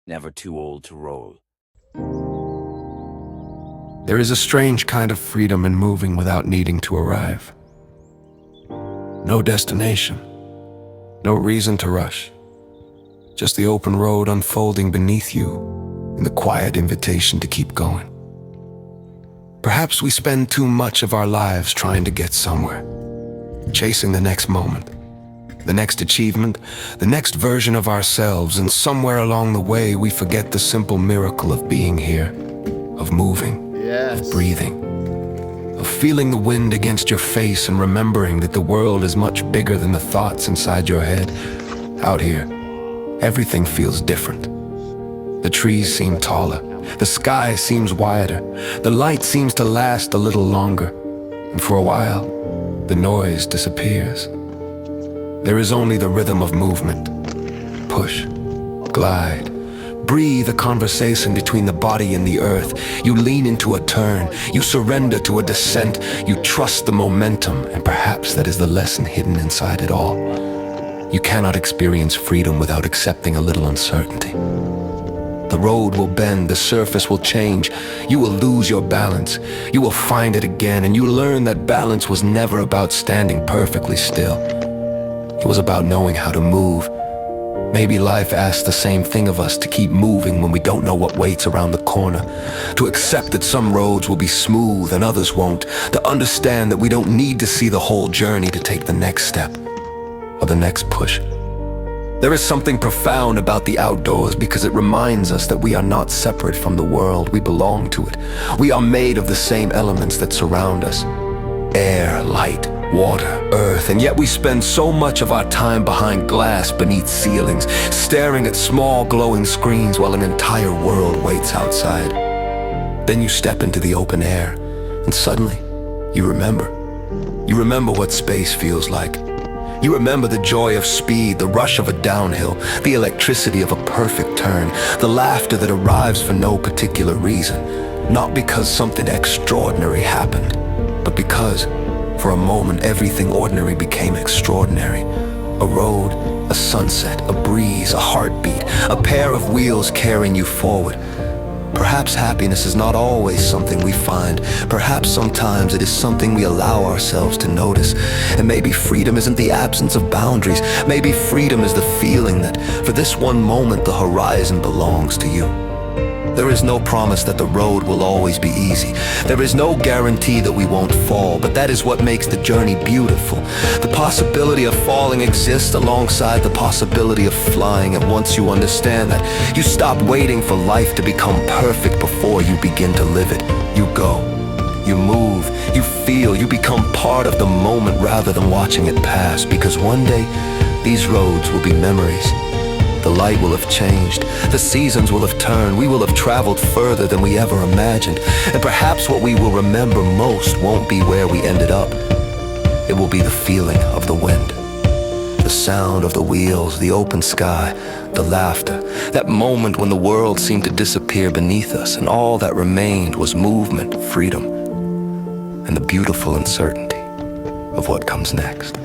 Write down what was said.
never too old to roll. There is a strange kind of freedom in moving without needing to arrive. No destination, no reason to rush. Just the open road unfolding beneath you and the quiet invitation to keep going. Perhaps we spend too much of our lives trying to get somewhere, chasing the next moment, the next achievement, the next version of ourselves, and somewhere along the way we forget the simple miracle of being here, of moving, of breathing, of feeling the wind against your face and remembering that the world is much bigger than the thoughts inside your head. Out here, everything feels different. The trees seem taller, the sky seems wider, the light seems to last a little longer, and for a while, the noise disappears. There is only the rhythm of movement. Push, glide, breathe a conversation between the body and the earth. You lean into a turn, you surrender to a descent, you trust the momentum, and perhaps that is the lesson hidden inside it all. You cannot experience freedom without accepting a little uncertainty. The road will bend, the surface will change, you will lose your balance, you will find it again, and you learn that balance was never about standing perfectly still. It was about knowing how to move. Maybe life asks the same thing of us, to keep moving when we don't know what waits around the corner, to accept that some roads will be smooth and others won't, to understand that we don't need to see the whole journey to take the next step or the next push. There is something profound about the outdoors because it reminds us that we are not separate from the world, we belong to it. We are made of the same elements that surround us: air, light, water, earth, and yet we spend so much of our time behind glass beneath ceilings, staring at small glowing screens while an entire world waits outside. Then you step into the open air, and suddenly, you remember. You remember what space feels like. You remember the joy of speed, the rush of a downhill, the electricity of a perfect turn, the laughter that arrives for no particular reason, not because something extraordinary happened, but because, for a moment, everything ordinary became extraordinary. A road, a sunset, a breeze, a heartbeat, a pair of wheels carrying you forward. Perhaps happiness is not always something we find. Perhaps sometimes it is something we allow ourselves to notice. And maybe freedom isn't the absence of boundaries. Maybe freedom is the feeling that, for this one moment, the horizon belongs to you. There is no promise that the road will always be easy. There is no guarantee that we won't fall, but that is what makes the journey beautiful. The possibility of falling exists alongside the possibility of flying, and once you understand that, you stop waiting for life to become perfect before you begin to live it. You go, you move, you feel, you become part of the moment rather than watching it pass, because one day, these roads will be memories. The light will have changed, the seasons will have turned, we will have traveled further than we ever imagined, and perhaps what we will remember most won't be where we ended up. It will be the feeling of the wind, the sound of the wheels, the open sky, the laughter, that moment when the world seemed to disappear beneath us and all that remained was movement, freedom, and the beautiful uncertainty of what comes next.